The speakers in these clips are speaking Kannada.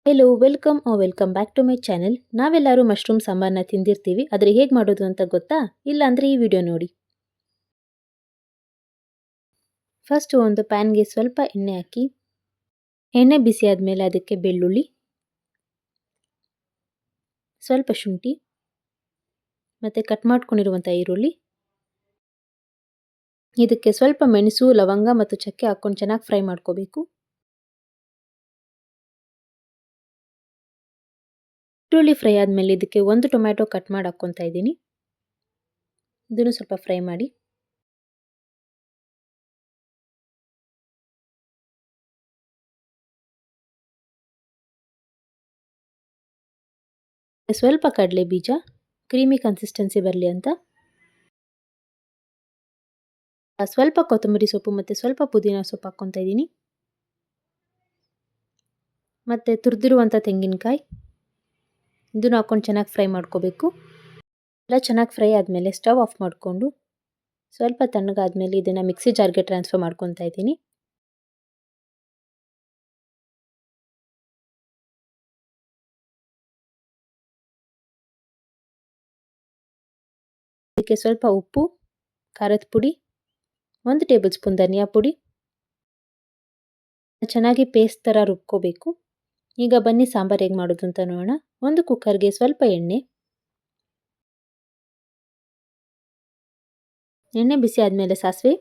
Hello welcome back to my channel. ನಾವೆಲ್ಲರೂ ಮಶ್ರೂಮ್ ಸಾಂಬಾರನ್ನ ತಿಂದಿರ್ತೀವಿ. ಆದರೆ ಹೇಗೆ ಮಾಡೋದು ಅಂತ ಗೊತ್ತಾ? ಇಲ್ಲ ಅಂದರೆ ಈ ವಿಡಿಯೋ ನೋಡಿ. ಫಸ್ಟ್ ಒಂದು ಪ್ಯಾನ್ಗೆ ಸ್ವಲ್ಪ ಎಣ್ಣೆ ಹಾಕಿ, ಎಣ್ಣೆ ಬಿಸಿ ಆದಮೇಲೆ ಅದಕ್ಕೆ ಬೆಳ್ಳುಳ್ಳಿ, ಸ್ವಲ್ಪ ಶುಂಠಿ ಮತ್ತು ಕಟ್ ಮಾಡ್ಕೊಂಡಿರುವಂಥ ಈರುಳ್ಳಿ, ಇದಕ್ಕೆ ಸ್ವಲ್ಪ ಮೆಣಸು, ಲವಂಗ ಮತ್ತು ಚಕ್ಕೆ ಹಾಕ್ಕೊಂಡು ಚೆನ್ನಾಗಿ ಫ್ರೈ ಮಾಡ್ಕೋಬೇಕು. ಈರುಳ್ಳಿ ಫ್ರೈ ಆದಮೇಲೆ ಇದಕ್ಕೆ ಒಂದು ಟೊಮ್ಯಾಟೊ ಕಟ್ ಮಾಡಿ ಹಾಕ್ಕೊತಾ ಇದ್ದೀನಿ. ಇದನ್ನು ಸ್ವಲ್ಪ ಫ್ರೈ ಮಾಡಿ. ಸ್ವಲ್ಪ ಕಡಲೆ ಬೀಜ, ಕ್ರೀಮಿ ಕನ್ಸಿಸ್ಟೆನ್ಸಿ ಬರಲಿ ಅಂತ. ಸ್ವಲ್ಪ ಕೊತ್ತಂಬರಿ ಸೊಪ್ಪು ಮತ್ತು ಸ್ವಲ್ಪ ಪುದೀನ ಸೊಪ್ಪು ಹಾಕ್ಕೊತಾ ಇದ್ದೀನಿ. ಮತ್ತು ತುರಿದಿರುವಂಥ ತೆಂಗಿನಕಾಯಿ, ಇದನ್ನು ಹಾಕ್ಕೊಂಡು ಚೆನ್ನಾಗಿ ಫ್ರೈ ಮಾಡ್ಕೋಬೇಕು. ಎಲ್ಲ ಚೆನ್ನಾಗಿ ಫ್ರೈ ಆದಮೇಲೆ ಸ್ಟವ್ ಆಫ್ ಮಾಡಿಕೊಂಡು ಸ್ವಲ್ಪ ತಣ್ಣಗಾದ್ಮೇಲೆ ಇದನ್ನು ಮಿಕ್ಸಿ ಜಾರ್ಗೆ ಟ್ರಾನ್ಸ್ಫರ್ ಮಾಡ್ಕೊತಾ ಇದ್ದೀನಿ. ಇದಕ್ಕೆ ಸ್ವಲ್ಪ ಉಪ್ಪು, ಖಾರದ ಪುಡಿ, 1 ಟೇಬಲ್ ಸ್ಪೂನ್ ಧನಿಯಾ ಪುಡಿ, ಚೆನ್ನಾಗಿ ಪೇಸ್ಟ್ ಥರ ರುಬ್ಕೋಬೇಕು. ಈಗ ಬನ್ನಿ ಸಾಂಬಾರು ಹೇಗೆ ಮಾಡೋದು ಅಂತ ನೋಡೋಣ. ಒಂದು ಕುಕ್ಕರ್ಗೆ ಸ್ವಲ್ಪ ಎಣ್ಣೆ ಬಿಸಿ ಆದಮೇಲೆ ಸಾಸಿವೆ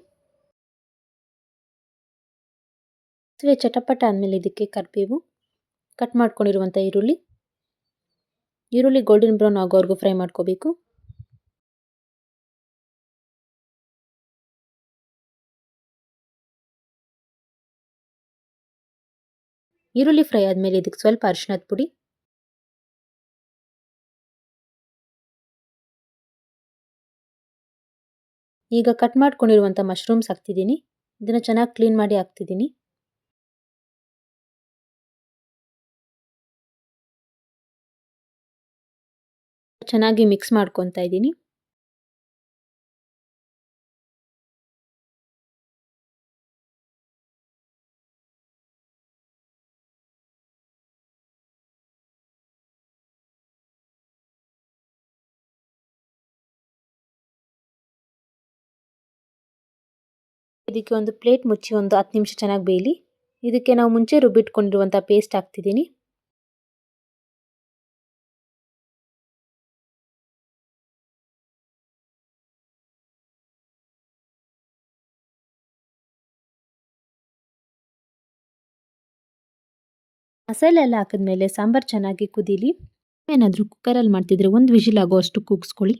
ಚಟಪಟ ಆದಮೇಲೆ ಇದಕ್ಕೆ ಕರಿಬೇವು, ಕಟ್ ಮಾಡ್ಕೊಂಡಿರುವಂಥ ಈರುಳ್ಳಿ ಗೋಲ್ಡನ್ ಬ್ರೌನ್ ಆಗೋವರೆಗೂ ಫ್ರೈ ಮಾಡ್ಕೋಬೇಕು. ಈರುಳ್ಳಿ ಫ್ರೈ ಆದಮೇಲೆ ಇದಕ್ಕೆ ಸ್ವಲ್ಪ ಅರಿಶಿಣದ ಪುಡಿ, ಈಗ ಕಟ್ ಮಾಡ್ಕೊಂಡಿರುವಂಥ ಮಶ್ರೂಮ್ಸ್ ಹಾಕ್ತಿದ್ದೀನಿ. ಇದನ್ನು ಚೆನ್ನಾಗಿ ಕ್ಲೀನ್ ಮಾಡಿ ಹಾಕ್ತಿದ್ದೀನಿ. ಚೆನ್ನಾಗಿ ಮಿಕ್ಸ್ ಮಾಡ್ಕೊತಾ ಇದ್ದೀನಿ. ಇದಕ್ಕೆ ಒಂದು ಪ್ಲೇಟ್ ಮುಚ್ಚಿ ಒಂದು 10 ನಿಮಿಷ ಚೆನ್ನಾಗಿ ಬೇಯಲಿ. ಇದಕ್ಕೆ ನಾವು ಮುಂಚೆ ರುಬ್ಬಿಟ್ಕೊಂಡಿರುವಂಥ ಪೇಸ್ಟ್ ಹಾಕ್ತಿದ್ದೀನಿ. ಮಸಾಲೆ ಎಲ್ಲ ಹಾಕಿದ್ಮೇಲೆ ಸಾಂಬಾರು ಚೆನ್ನಾಗಿ ಕುದೀಲಿ. ಏನಾದರೂ ಕುಕ್ಕರಲ್ಲಿ ಮಾಡ್ತಿದ್ರೆ 1 ವಿಷಿಲ್ ಆಗೋ ಅಷ್ಟು ಕೂಗಿಸ್ಕೊಳ್ಳಿ.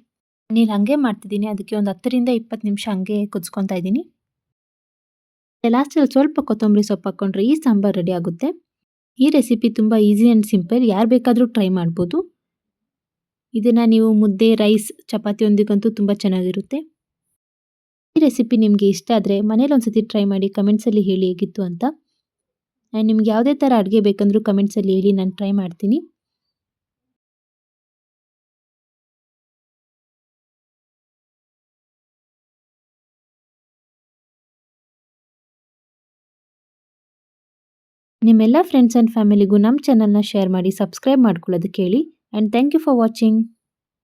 ನೀರು ಹಾಗೆ ಮಾಡ್ತಿದ್ದೀನಿ. ಅದಕ್ಕೆ ಒಂದು 10 ರಿಂದ 20 ನಿಮಿಷ ಹಾಗೆ ಕುದಿಸ್ಕೊತಾ ಇದ್ದೀನಿ. ಲಾಸ್ಟಲ್ಲಿ ಸ್ವಲ್ಪ ಕೊತ್ತಂಬರಿ ಸೊಪ್ಪು ಹಾಕ್ಕೊಂಡ್ರೆ ಈ ಸಾಂಬಾರು ರೆಡಿ ಆಗುತ್ತೆ. ಈ ರೆಸಿಪಿ ತುಂಬ ಈಸಿ ಆ್ಯಂಡ್ ಸಿಂಪಲ್, ಯಾರು ಬೇಕಾದರೂ ಟ್ರೈ ಮಾಡ್ಬೋದು. ಇದನ್ನು ನೀವು ಮುದ್ದೆ, ರೈಸ್, ಚಪಾತಿಯೊಂದಿಗಂತೂ ತುಂಬ ಚೆನ್ನಾಗಿರುತ್ತೆ. ಈ ರೆಸಿಪಿ ನಿಮಗೆ ಇಷ್ಟ ಆದರೆ ಮನೇಲಿ ಒಂದ್ಸತಿ ಟ್ರೈ ಮಾಡಿ ಕಮೆಂಟ್ಸಲ್ಲಿ ಹೇಳಿ ಹೇಗಿತ್ತು ಅಂತ. ನಿಮ್ಗೆ ಯಾವುದೇ ಥರ ಅಡುಗೆ ಬೇಕಂದ್ರೂ ಕಮೆಂಟ್ಸಲ್ಲಿ ಹೇಳಿ, ನಾನು ಟ್ರೈ ಮಾಡ್ತೀನಿ. ನಿಮ್ಮೆಲ್ಲ ಫ್ರೆಂಡ್ಸ್ ಆ್ಯಂಡ್ ಫ್ಯಾಮಿಲಿಗೂ ನಮ್ಮ ಚಾನಲ್ನ ಶೇರ್ ಮಾಡಿ ಸಬ್ಸ್ಕ್ರೈಬ್ ಮಾಡ್ಕೊಳ್ಳೋದಕ್ಕೆ ಹೇಳಿ. And thank you for watching.